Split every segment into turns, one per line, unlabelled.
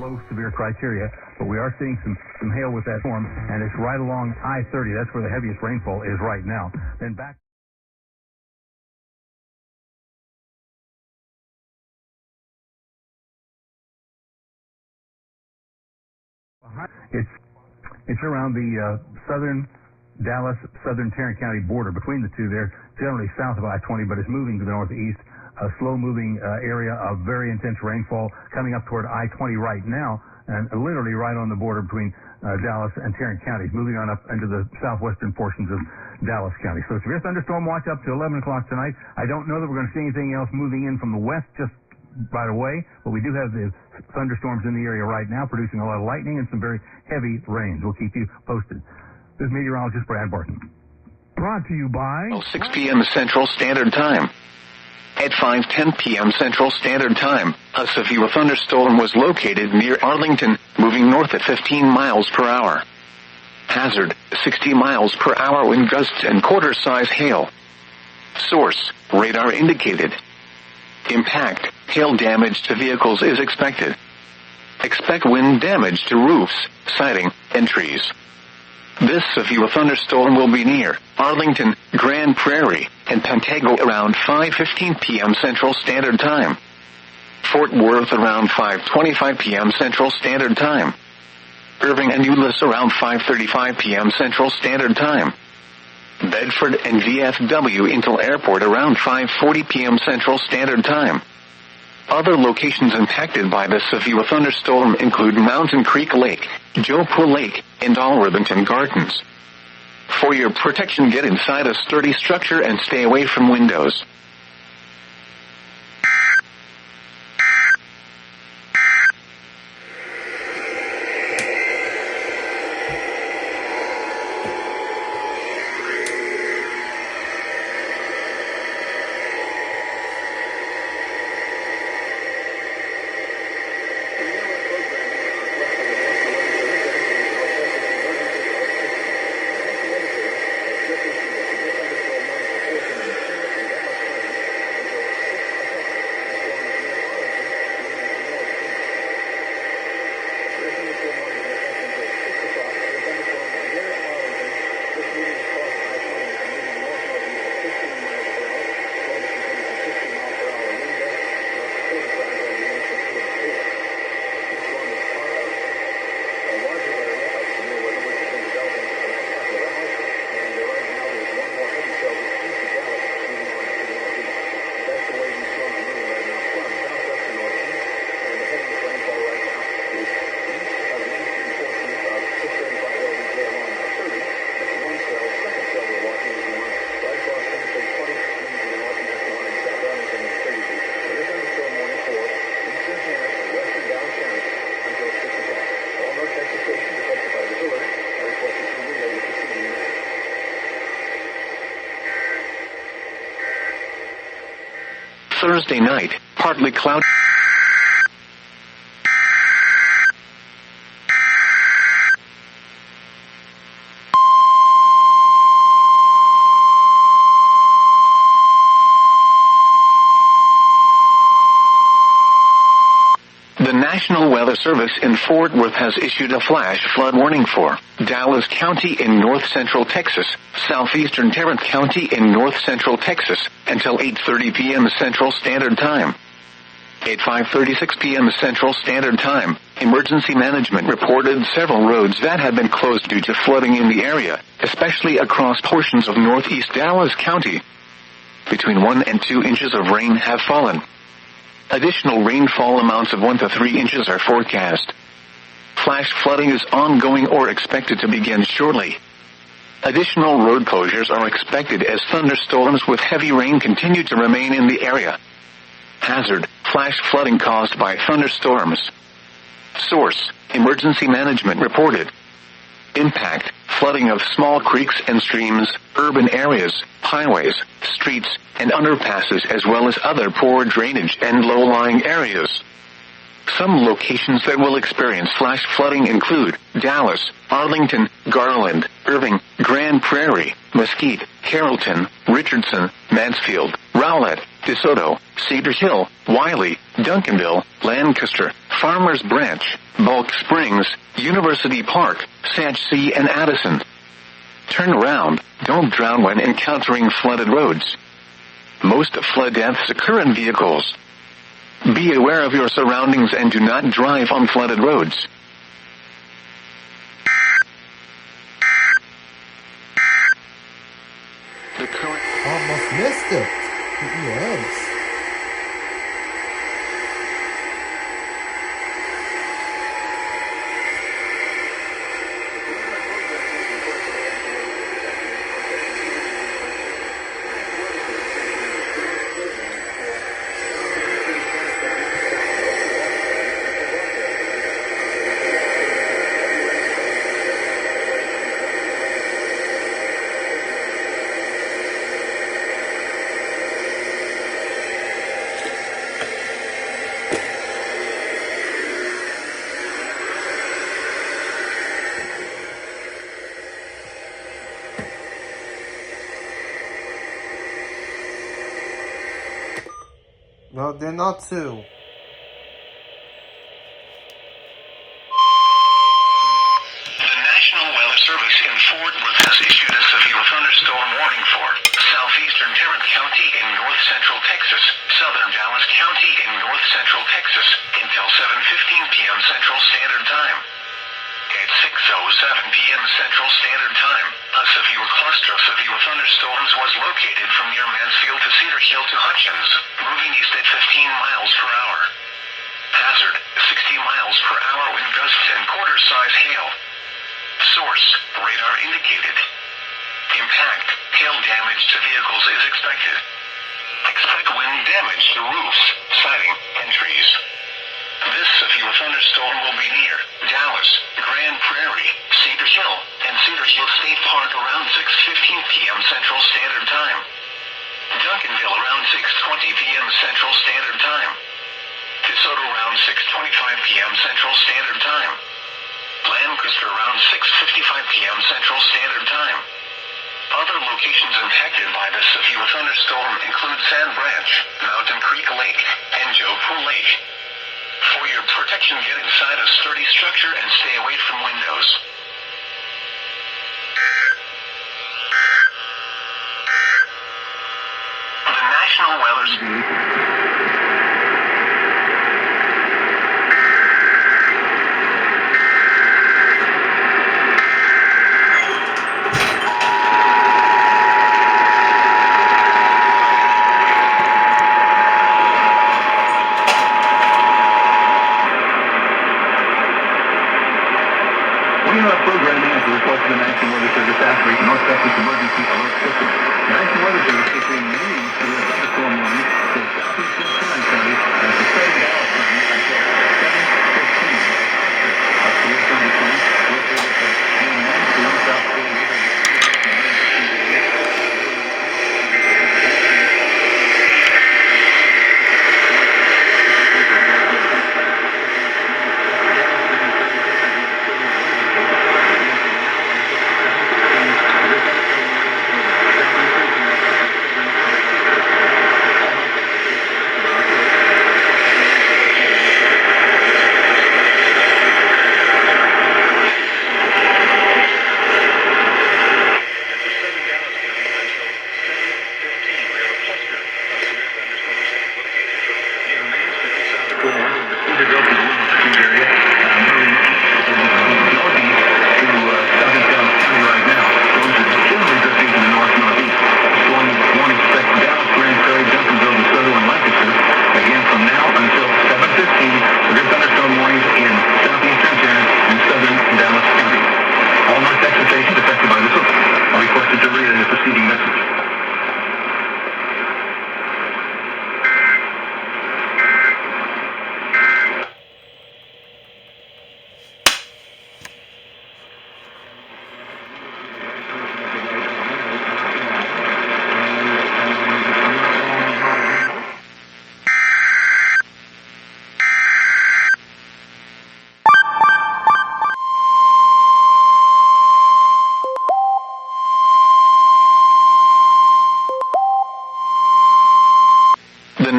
below severe criteria, but we are seeing some hail with that storm, and it's right along I-30. That's where the heaviest rainfall is right now. Then back. It's around the southern Dallas, southern Tarrant County border. Between the two, they're generally south of I-20, but it's moving to the northeast. A slow-moving area of very intense rainfall coming up toward I-20 right now, and literally right on the border between Dallas and Tarrant counties, moving on up into the southwestern portions of Dallas County. So severe thunderstorm watch up to 11 o'clock tonight. I don't know that we're going to see anything else moving in from the west just right away, but we do have the thunderstorms in the area right now, producing a lot of lightning and some very heavy rains. We'll keep you posted. This is meteorologist Brad Barton.
Brought to you by
6 p.m. Central Standard Time. At 5:10 p.m. Central Standard Time, a severe thunderstorm was located near Arlington, moving north at 15 miles per hour. Hazard, 60 miles per hour wind gusts and quarter-size hail. Source, radar indicated. Impact, hail damage to vehicles is expected. Expect wind damage to roofs, siding, and trees. This severe thunderstorm will be near Arlington, Grand Prairie, and Pentago around 5:15 p.m. Central Standard Time. Fort Worth around 5:25 p.m. Central Standard Time. Irving and Euless around 5:35 p.m. Central Standard Time. Bedford and DFW Intel Airport around 5:40 p.m. Central Standard Time. Other locations impacted by the severe thunderstorm include Mountain Creek Lake, Joepul Lake, and Alworthington Gardens. For your protection, get inside a sturdy structure and stay away from windows. Thursday night, partly cloudy. The National Weather Service in Fort Worth has issued a flash flood warning for Dallas County in north-central Texas, southeastern Tarrant County in north-central Texas, until 8:30 p.m. Central Standard Time. At 5:36 p.m. Central Standard Time, Emergency Management reported several roads that had been closed due to flooding in the area, especially across portions of northeast Dallas County. Between 1 and 2 inches of rain have fallen. Additional rainfall amounts of 1 to 3 inches are forecast. Flash flooding is ongoing or expected to begin shortly. Additional road closures are expected as thunderstorms with heavy rain continue to remain in the area. Hazard, flash flooding caused by thunderstorms. Source, Emergency Management reported. Impact, flooding of small creeks and streams, urban areas, highways, streets, and underpasses, as well as other poor drainage and low-lying areas. Some locations that will experience flash flooding include Dallas, Arlington, Garland, Irving, Grand Prairie, Mesquite, Carrollton, Richardson, Mansfield, Rowlett, DeSoto, Cedar Hill, Wiley, Duncanville, Lancaster, Farmers Branch, Bulk Springs, University Park, Satchee, and Addison. Turn around. Don't drown when encountering flooded roads. Most flood deaths occur in vehicles. Be aware of your surroundings and do not drive on flooded roads. The current
Almost missed it. The EAS. No, they're not two.
The National Weather Service in Fort Worth has issued a severe thunderstorm warning for southeastern Tarrant County in north central Texas, southern Dallas County in north central Texas until 7:15 p.m. Central Standard Time. At 6:07 p.m. Central Standard Time, a severe cluster of severe thunderstorms was located from near Mansfield to Cedar Hill to Hutchins, moving east at 15 miles per hour. Hazard, 60 miles per hour wind gusts and quarter-size hail. Source, radar indicated. Impact, hail damage to vehicles is expected. Expect wind damage to roofs, siding, and trees. This severe thunderstorm will be near Dallas, Grand Prairie, Cedar Hill, and Cedar Hill State Park around 6:15 p.m. Central Standard Time. Duncanville around 6:20 p.m. Central Standard Time. DeSoto around 6:25 p.m. Central Standard Time. Lancaster around 6:55 p.m. Central Standard Time. Other locations impacted by this severe thunderstorm include Sand Branch, Mountain Creek Lake, and Joe Lake. For your protection, get inside a sturdy structure and stay away from windows. The National Weather Service. We are programming as a result of the National Weather Service activates North Texas Emergency Alert System. The National Weather Service issuing news for the thunderstorm warning for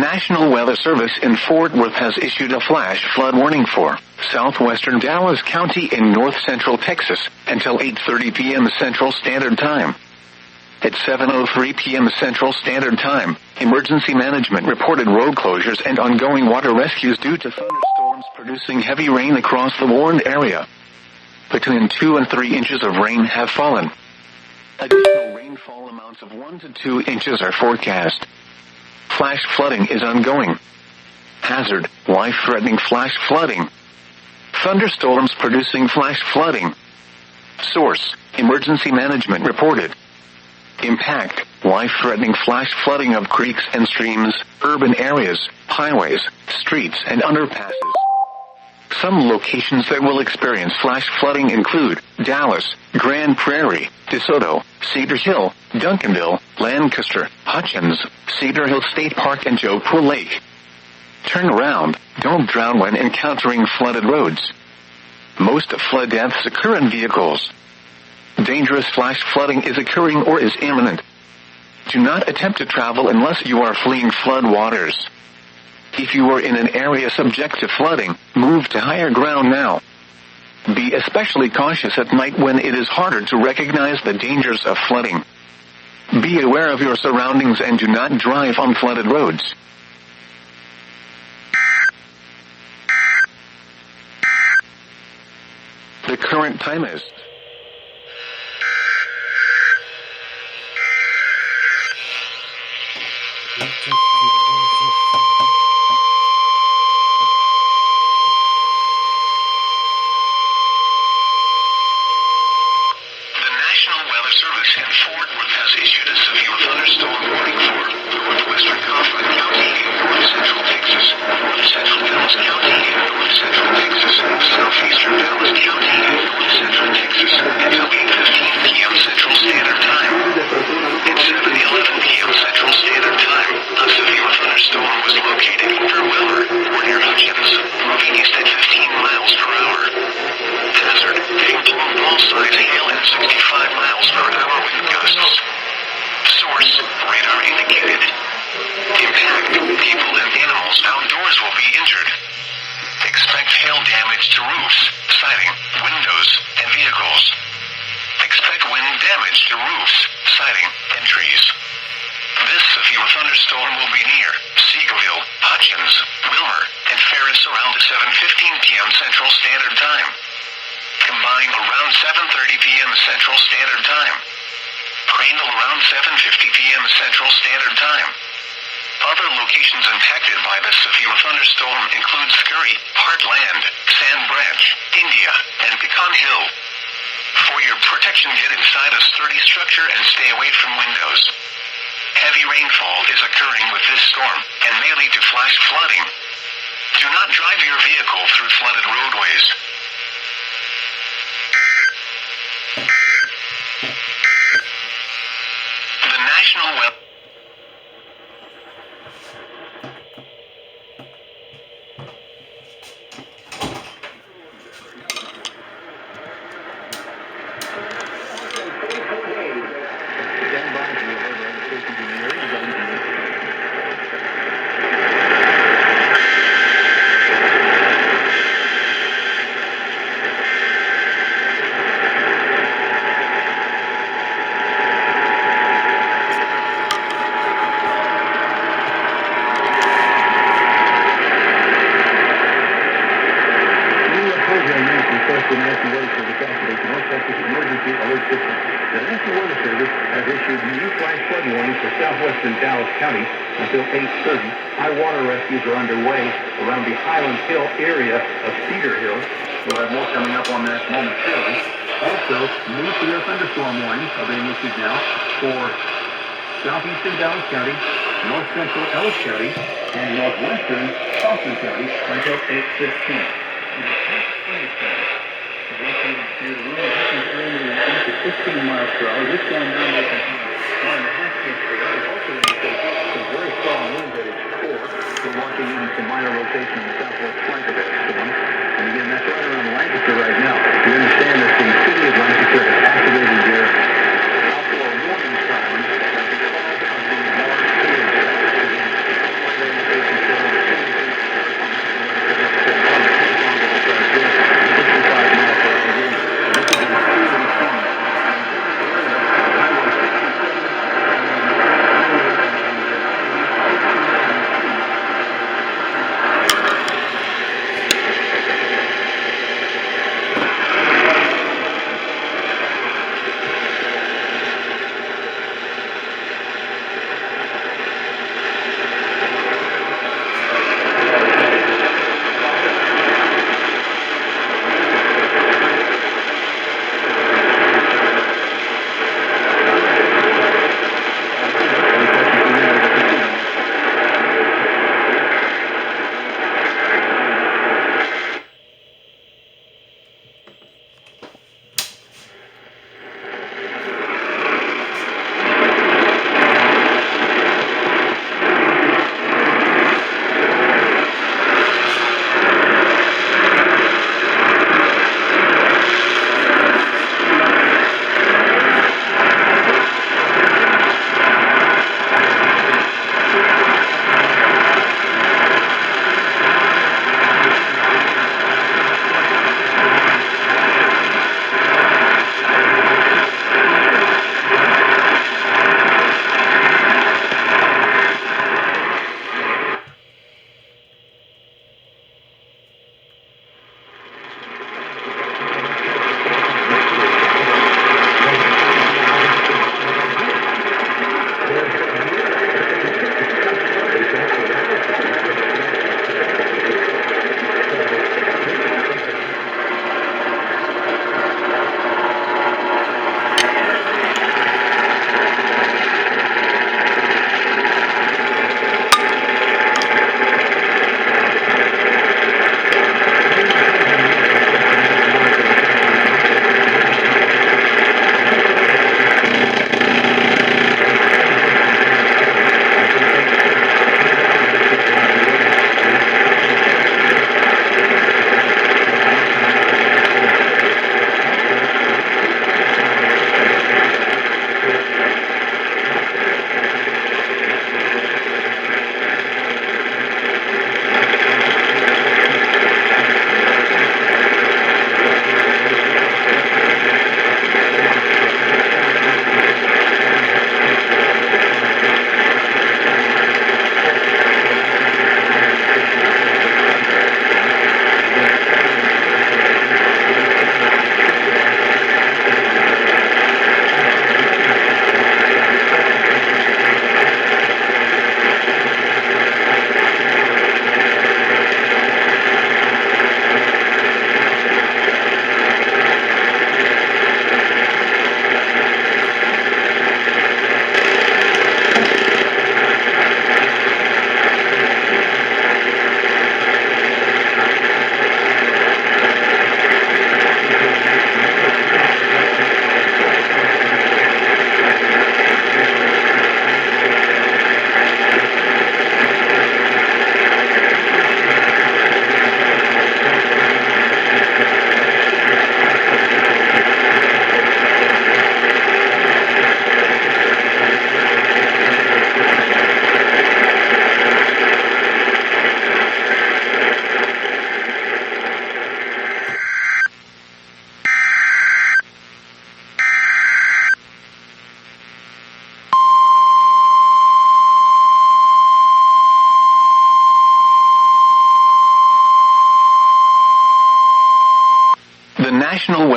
National Weather Service in Fort Worth has issued a flash flood warning for southwestern Dallas County in north central Texas until 8:30 p.m. Central Standard Time. At 7:03 p.m. Central Standard Time, Emergency Management reported road closures and ongoing water rescues due to thunderstorms producing heavy rain across the warned area. Between 2 and 3 inches of rain have fallen. Additional rainfall amounts of 1 to 2 inches are forecast. Flash flooding is ongoing. Hazard, life-threatening flash flooding. Thunderstorms producing flash flooding. Source, Emergency Management reported. Impact, life-threatening flash flooding of creeks and streams, urban areas, highways, streets, and underpasses. Some locations that will experience flash flooding include Dallas, Grand Prairie, DeSoto, Cedar Hill, Duncanville, Lancaster, Hutchins, Cedar Hill State Park, and Joe Pool Lake. Turn around, don't drown when encountering flooded roads. Most flood deaths occur in vehicles. Dangerous flash flooding is occurring or is imminent. Do not attempt to travel unless you are fleeing flood waters. If you are in an area subject to flooding, move to higher ground now. Be especially cautious at night when it is harder to recognize the dangers of flooding. Be aware of your surroundings and do not drive on flooded roads. The current time is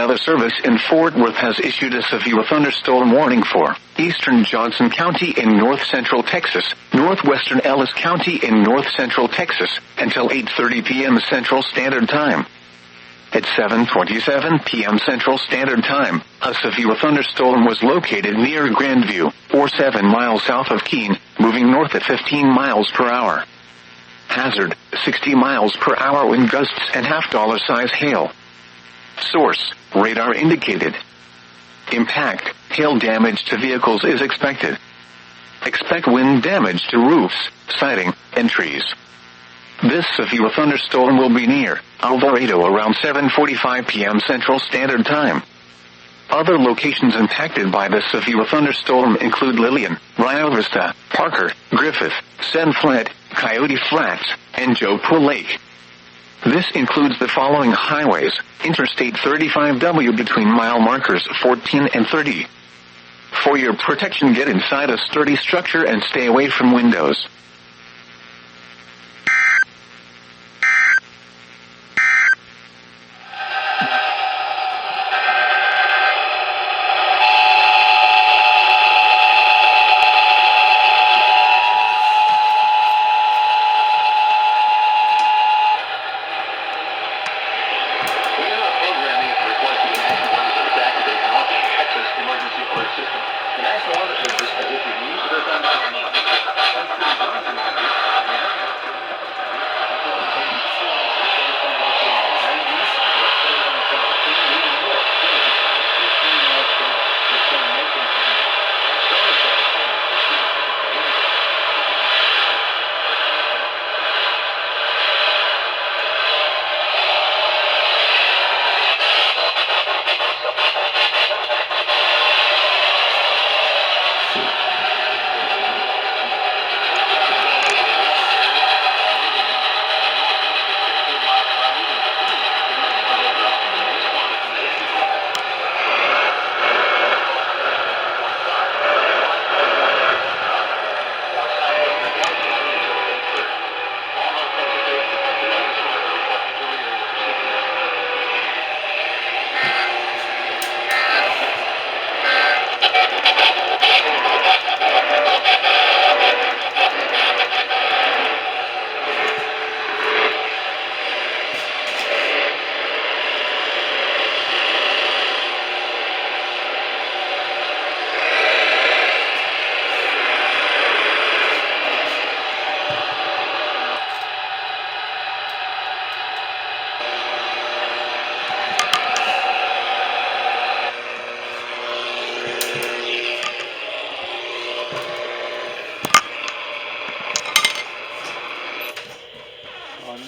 Weather Service in Fort Worth has issued a severe thunderstorm warning for eastern Johnson County in north-central Texas, northwestern Ellis County in north-central Texas, until 8:30 p.m. Central Standard Time. At 7:27 p.m. Central Standard Time, a severe thunderstorm was located near Grandview, or 7 miles south of Keene, moving north at 15 miles per hour. Hazard, 60 miles per hour wind gusts and half-dollar size hail. Source, radar indicated. Impact, hail damage to vehicles is expected. Expect wind damage to roofs, siding, and trees. This severe thunderstorm will be near Alvarado around 7:45 p.m. Central Standard Time. Other locations impacted by this severe thunderstorm include Lillian, Rio Vista, Parker, Griffith, Sen Flat, Coyote Flats, and Joe Pool Lake. This includes the following highways: Interstate 35W between mile markers 14 and 30. For your protection, get inside a sturdy structure and stay away from windows.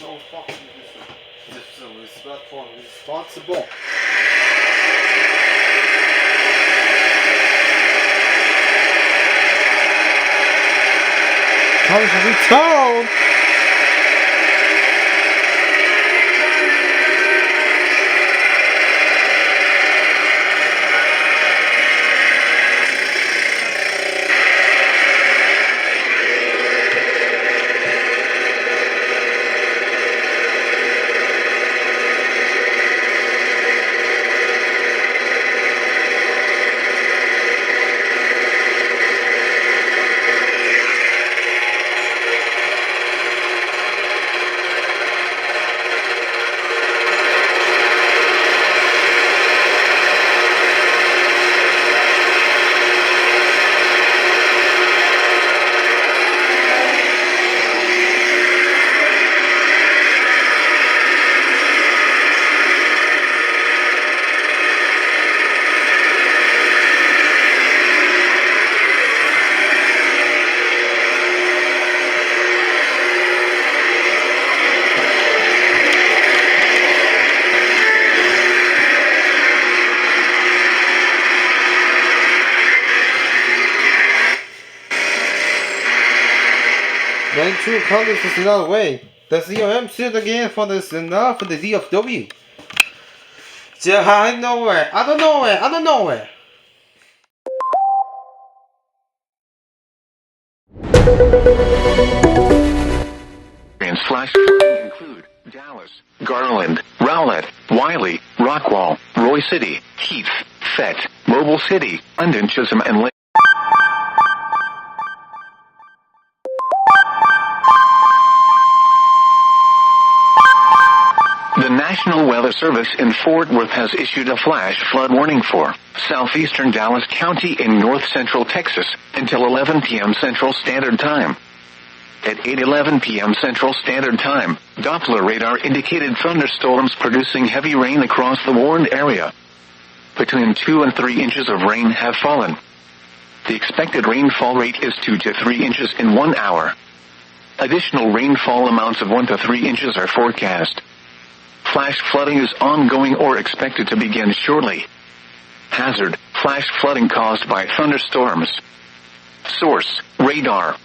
No fucking respectful and responsible. Comes to return. Then two colors is another way. The COM shoot again for the enough for the DFW. Just out of nowhere, out of nowhere, out of nowhere.
Flash include Dallas, Garland, Rowlett, Wiley, Rockwall, Roy City, Heath, Fett, Mobile City, London, Chisholm, and Lake. The National Weather Service in Fort Worth has issued a flash flood warning for southeastern Dallas County in north central Texas until 11 p.m. Central Standard Time. At 8:11 p.m. Central Standard Time, Doppler radar indicated thunderstorms producing heavy rain across the warned area. Between 2 and 3 inches of rain have fallen. The expected rainfall rate is 2 to 3 inches in 1 hour. Additional rainfall amounts of 1 to 3 inches are forecast. Flash flooding is ongoing or expected to begin shortly. Hazard: flash flooding caused by thunderstorms. Source: radar.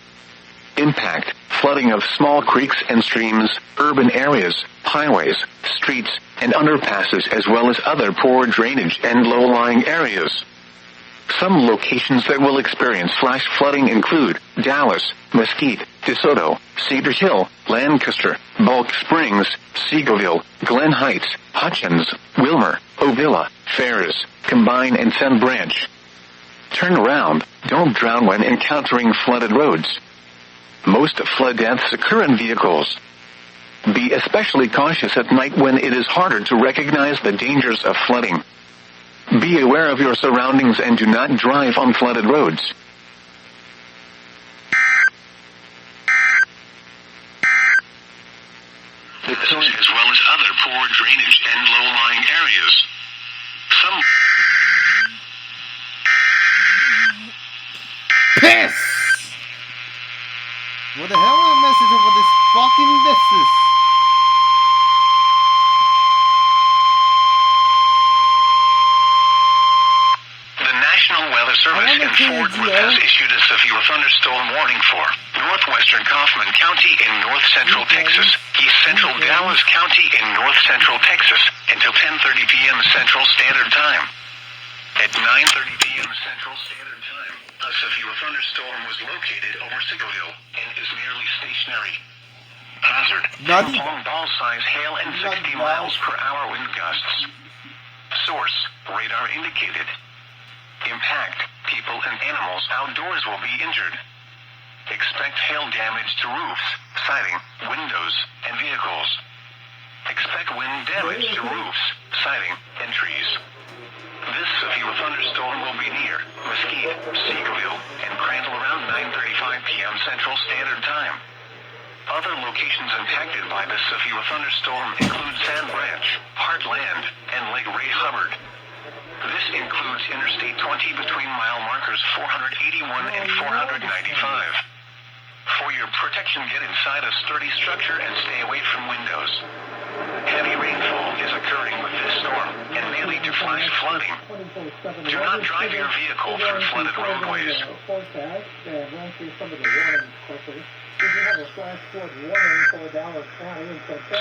Impact: flooding of small creeks and streams, urban areas, highways, streets, and underpasses, as well as other poor drainage and low-lying areas. Some locations that will experience flash flooding include Dallas, Mesquite, DeSoto, Cedar Hill, Lancaster, Bulk Springs, Seagoville, Glen Heights, Hutchins, Wilmer, Ovilla, Ferris, Combine, and Sun Branch. Turn around. Don't drown when encountering flooded roads. Most flood deaths occur in vehicles. Be especially cautious at night when it is harder to recognize the dangers of flooding. Be aware of your surroundings and do not drive on flooded roads. The current, as well as other poor drainage and low-lying areas. Some
Piss! What the hell is the message over this fucking this?
The National Weather Service in Fort Worth has issued a severe thunderstorm warning for northwestern Kaufman County in north central Texas, east central Dallas County in north central Texas until 10:30 p.m. Central Standard Time. At 9:30 p.m. Central Standard Time, a severe thunderstorm was located over Seagoville and is nearly stationary. Hazard: long ball-size hail and 60 miles per hour wind gusts. Source: radar indicated. Impact: people and animals outdoors will be injured. Expect hail damage to roofs, siding, windows, and vehicles. Expect wind damage to roofs, siding, and trees. This severe thunderstorm will be near Mesquite, Seagoville, and Crandall around 9:35 p.m. Central Standard Time. Other locations impacted by this severe thunderstorm include Sand Branch, Heartland, and Lake Ray Hubbard. This includes Interstate 20 between mile markers 481 and 495. For your protection, get inside a sturdy structure and stay away from windows. Heavy rainfall is occurring with this storm and may lead to flash flooding. Do not drive your vehicle through flooded roadways.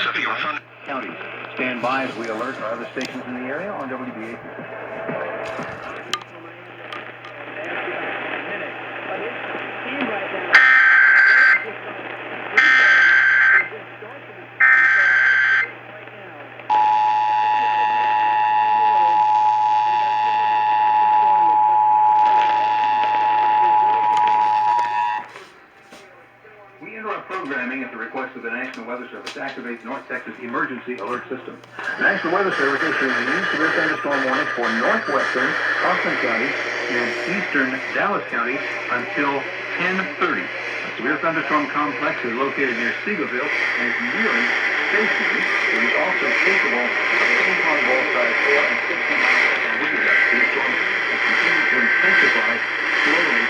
Severe thunder.
County. Stand by as we alert our other stations in the area on WBA. Programming at the request of the National Weather Service activates North Texas Emergency Alert System. The National Weather Service issues a new severe thunderstorm warning for northwestern Kaufman County and eastern Dallas County until 10:30. A severe thunderstorm complex is located near Seagoville and is nearly stationary. It is also capable of hitting on ball-size 4 and 60 miles per hour wind gusts. This storm will continue to intensify slowly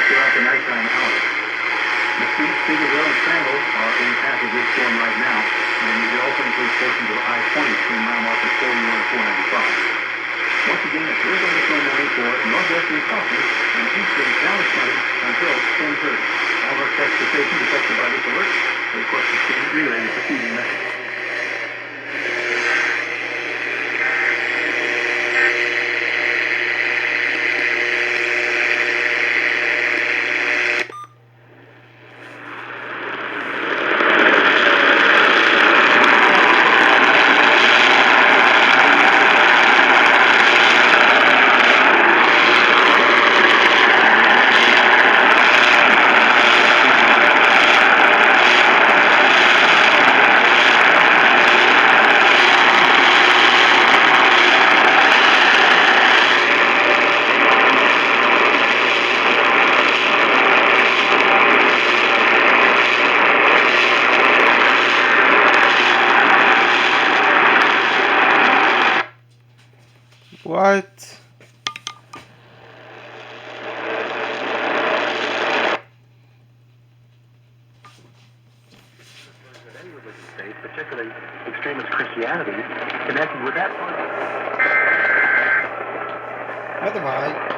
throughout the nighttime hours. Mesquite, Seagoville, and Crandall are in path of this storm right now, and it also includes portions of I-20 between mile markers 41 and 495. Once again, a severe thunderstorm warning for northwestern Kaufman and eastern Dallas County until 10:30. All North Texas stations affected by this alert request to relay the preceding message.
What?
Particularly extremist Christianity, connected with that part.
Bye bye.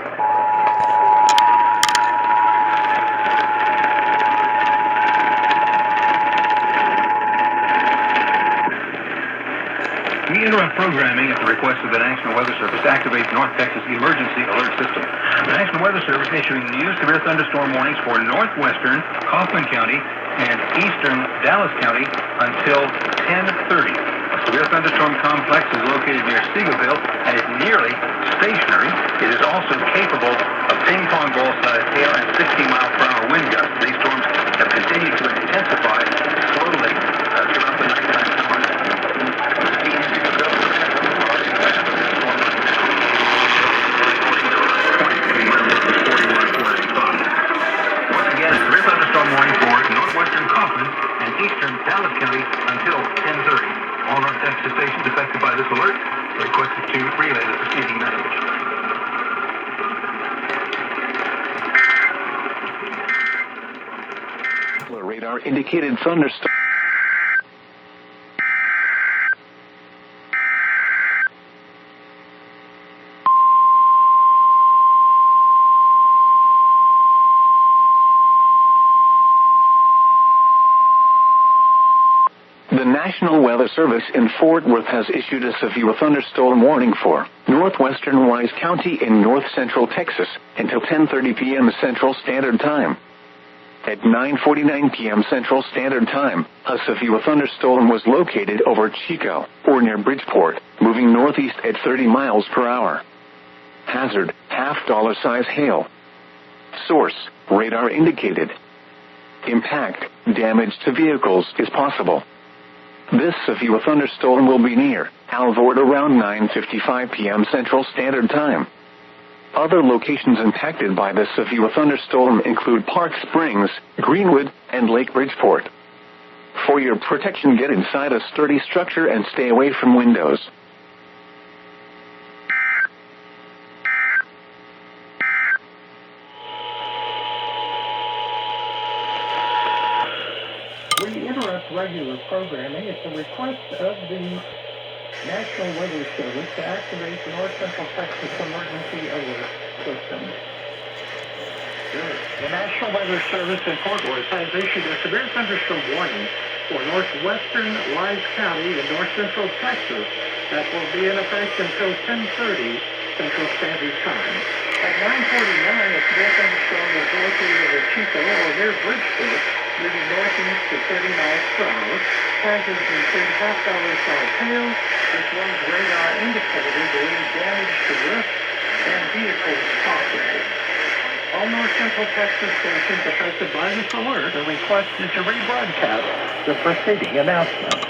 We interrupt programming at the request of the National Weather Service to activate North Texas Emergency Alert System. The National Weather Service issuing new severe thunderstorm warnings for northwestern Kaufman County and eastern Dallas County until 10:30. A severe thunderstorm complex is located near Seagoville and is nearly stationary. It is also capable of ping-pong ball-sized hail and 60-mile-per-hour wind gusts. These storms have continued to intensify slowly throughout the nighttime hours. Warning for northwestern Kaufman and eastern Dallas County until 10:30. All North Texas stations affected by this alert are requested to relay the preceding message. Radar indicated thunderstorm. The National Weather Service in Fort Worth has issued a severe thunderstorm warning for northwestern Wise County in north central Texas until 10:30 p.m. Central Standard Time. At 9:49 p.m. Central Standard Time, a severe thunderstorm was located over Chico, or near Bridgeport, moving northeast at 30 miles per hour. Hazard, half-dollar size hail. Source, radar indicated. Impact, damage to vehicles is possible. This severe thunderstorm will be near Alvord around 9:55 p.m. Central Standard Time. Other locations impacted by this severe thunderstorm include Park Springs, Greenwood, and Lake Bridgeport. For your protection, get inside a sturdy structure and stay away from windows.
We interrupt regular programming at the request of the National Weather Service to activate the North Central Texas Emergency Alert System. The National Weather Service in Fort Worth has issued a severe thunderstorm warning for northwestern Wise County in north central Texas that will be in effect until 10:30 Central Standard Time. At 9:49, a severe thunderstorm was located over Chico or near Bridgeport, moving northeast at 30 miles per hour. Hazards include half-dollar size hail, which one's radar indicated there is damage to roofs and vehicles possible. All north central Texas stations affected by this alert are requested to rebroadcast the preceding announcement.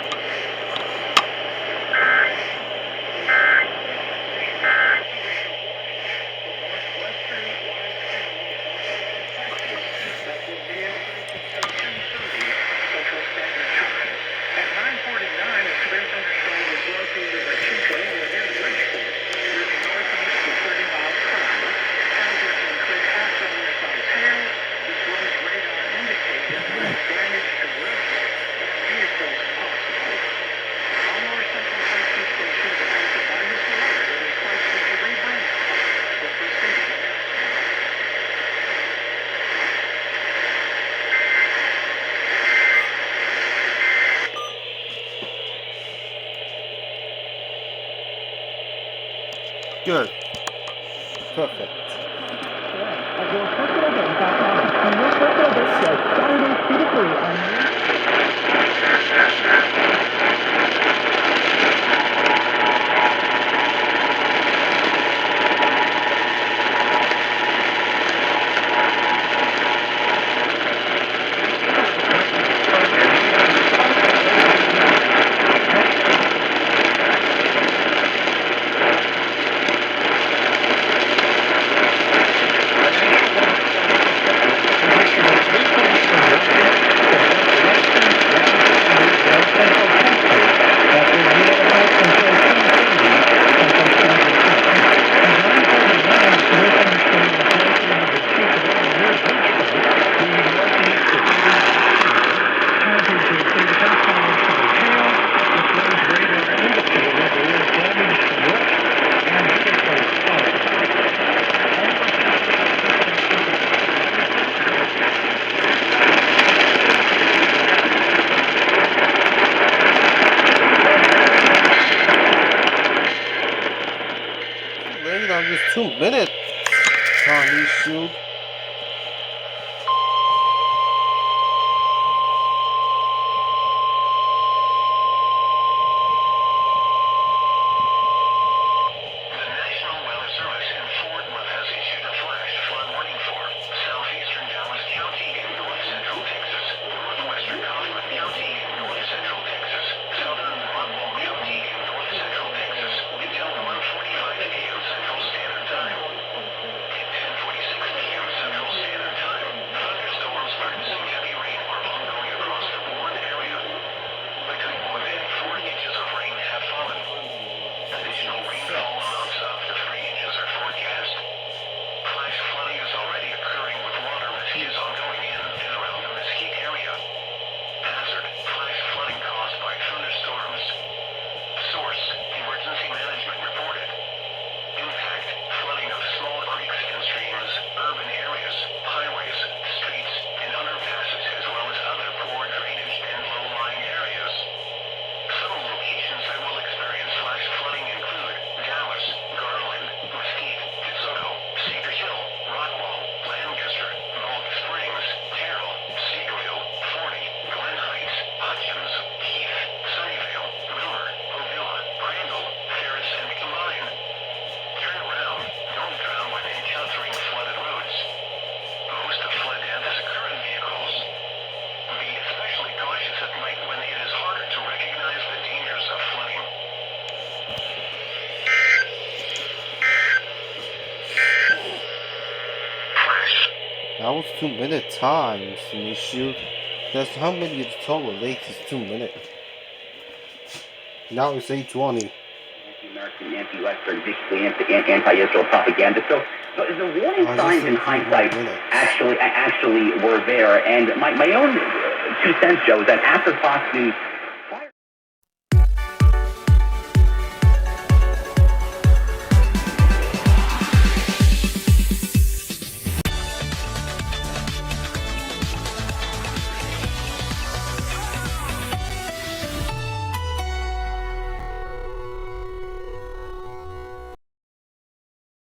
Good. Perfect. 2 minutes. Tommy Shield. That was 2 minute times, Tommy Shield. That's how many total lakes is 2 minutes. Now it's 8:20.
Anti-American, anti-Western, basically anti-Israel propaganda. So the warning signs in hindsight actually were there. And my own 2 cents, Joe, is that after Fox News